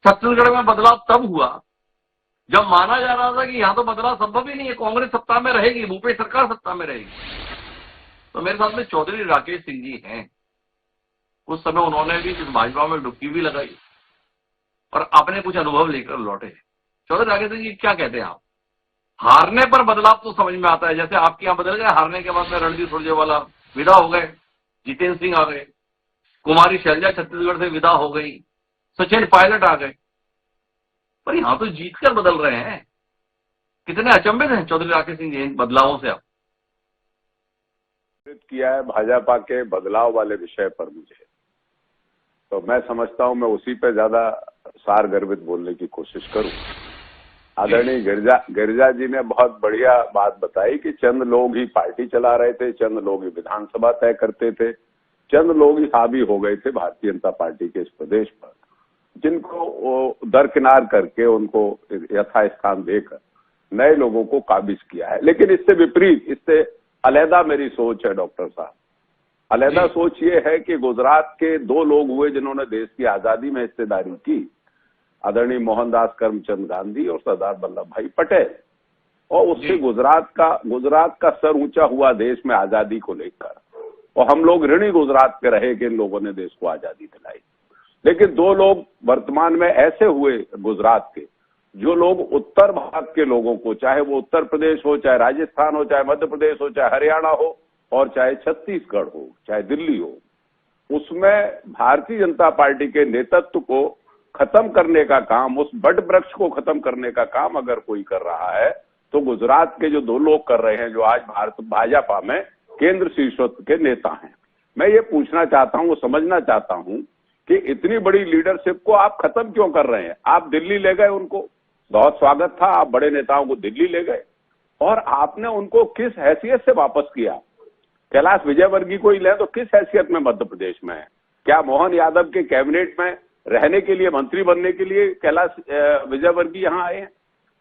छत्तीसगढ़ में बदलाव तब हुआ जब माना जा रहा था कि यहां तो बदलाव संभव ही नहीं है, कांग्रेस सत्ता में रहेगी, भूपेश सरकार सत्ता में रहेगी। तो मेरे साथ में चौधरी राकेश सिंह जी हैं। उस समय उन्होंने भी इस भाजपा में डुबकी भी लगाई और अपने कुछ अनुभव लेकर लौटे। चौधरी राकेश सिंह जी क्या कहते हैं आप? हारने पर बदलाव तो समझ में आता है, जैसे आपके यहां बदल गए, हारने के बाद में रणदीप सुरजेवाला विदा हो गए, जितेंद्र सिंह आ गए, कुमारी शैलजा छत्तीसगढ़ से विदा हो गई, सचिन पायलट आ गए, पर यहां तो जीतकर बदल रहे हैं। कितने अचंभित हैं चौधरी राकेश सिंह जी इन बदलावों से? आप किया है भाजपा के बदलाव वाले विषय पर मुझे, तो मैं समझता हूं मैं उसी पे ज्यादा सार गर्भित बोलने की कोशिश करूं। आदरणीय गिरिजा जी ने बहुत बढ़िया बात बताई कि चंद लोग ही पार्टी चला रहे थे, चंद लोग ही विधानसभा तय करते थे, चंद लोग ही हावी हो गए थे भारतीय जनता पार्टी के इस प्रदेश पर, जिनको दरकिनार करके उनको यथास्थान देकर नए लोगों को काबिज किया है। लेकिन इससे विपरीत, इससे अलहदा मेरी सोच है डॉक्टर साहब। अलहदा सोच ये है कि गुजरात के दो लोग हुए जिन्होंने देश की आजादी में हिस्सेदारी की, आदरणीय मोहनदास करमचंद गांधी और सरदार वल्लभ भाई पटेल, और उससे गुजरात का सर ऊंचा हुआ देश में आजादी को लेकर, और हम लोग ऋणी गुजरात के रहे कि इन लोगों ने देश को आजादी दिलाई। लेकिन दो लोग वर्तमान में ऐसे हुए गुजरात के, जो लोग उत्तर भाग के लोगों को, चाहे वो उत्तर प्रदेश हो, चाहे राजस्थान हो, चाहे मध्य प्रदेश हो, चाहे हरियाणा हो, और चाहे छत्तीसगढ़ हो, चाहे दिल्ली हो, उसमें भारतीय जनता पार्टी के नेतृत्व को खत्म करने का काम, उस बट वृक्ष को खत्म करने का काम अगर कोई कर रहा है तो गुजरात के जो दो लोग कर रहे हैं, जो आज भाजपा में केंद्र शीर्षस्थ के नेता हैं। मैं ये पूछना चाहता हूं, समझना चाहता हूं कि इतनी बड़ी लीडरशिप को आप खत्म क्यों कर रहे हैं? आप दिल्ली ले गए उनको, बहुत स्वागत था, आप बड़े नेताओं को दिल्ली ले गए, और आपने उनको किस हैसियत से वापस किया? कैलाश विजयवर्गीय को ही लें तो किस हैसियत में मध्य प्रदेश में है? क्या मोहन यादव के कैबिनेट में रहने के लिए, मंत्री बनने के लिए कैलाश विजयवर्गीय यहाँ आए हैं?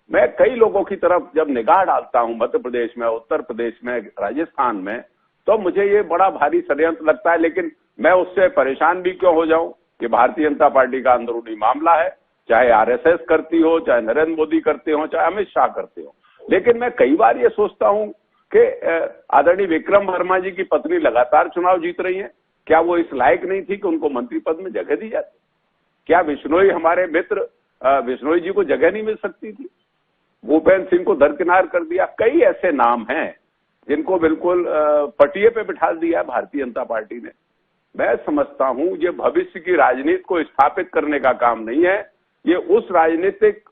मैं कई लोगों की तरफ जब निगाह डालता हूं, मध्य प्रदेश में, उत्तर प्रदेश में, राजस्थान में, तो मुझे ये बड़ा भारी षड्यंत्र लगता है। लेकिन मैं उससे परेशान भी क्यों हो जाऊं कि भारतीय जनता पार्टी का अंदरूनी मामला है, चाहे आरएसएस करती हो, चाहे नरेंद्र मोदी करते हो, चाहे अमित शाह करते हो। लेकिन मैं कई बार ये सोचता हूं कि आदरणीय विक्रम वर्मा जी की पत्नी लगातार चुनाव जीत रही है, क्या वो इस लायक नहीं थी कि उनको मंत्री पद में जगह दी जाती? क्या बिश्नोई, हमारे मित्र बिश्नोई जी को जगह नहीं मिल सकती थी? भूपेंद्र सिंह को दरकिनार कर दिया। कई ऐसे नाम हैं जिनको बिल्कुल पटिए पे बिठा दिया भारतीय जनता पार्टी ने। मैं समझता हूं ये भविष्य की राजनीति को स्थापित करने का काम नहीं है, ये उस राजनीतिक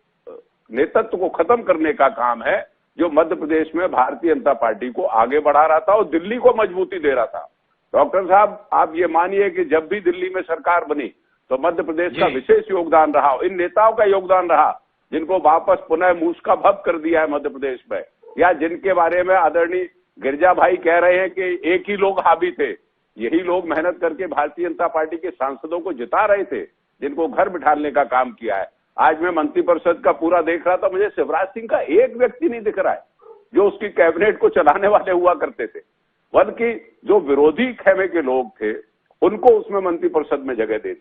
नेतृत्व को खत्म करने का काम है जो मध्य प्रदेश में भारतीय जनता पार्टी को आगे बढ़ा रहा था और दिल्ली को मजबूती दे रहा था। डॉक्टर साहब, आप ये मानिए कि जब भी दिल्ली में सरकार बनी तो मध्य प्रदेश का विशेष योगदान रहा, इन नेताओं का योगदान रहा जिनको वापस पुनः मूस का भव कर दिया है मध्य प्रदेश में, या जिनके बारे में आदरणीय गिरिजा भाई कह रहे हैं कि एक ही लोग हावी थे। यही लोग मेहनत करके भारतीय जनता पार्टी के सांसदों को जिता रहे थे, जिनको घर बिठाने का काम किया है। आज मैं मंत्रिपरिषद का पूरा देख रहा था, मुझे शिवराज सिंह का एक व्यक्ति नहीं दिख रहा है जो उसकी कैबिनेट को चलाने वाले हुआ करते थे, बल्कि जो विरोधी खेमे के लोग थे उनको उसमें मंत्रिपरिषद में जगह दे दी।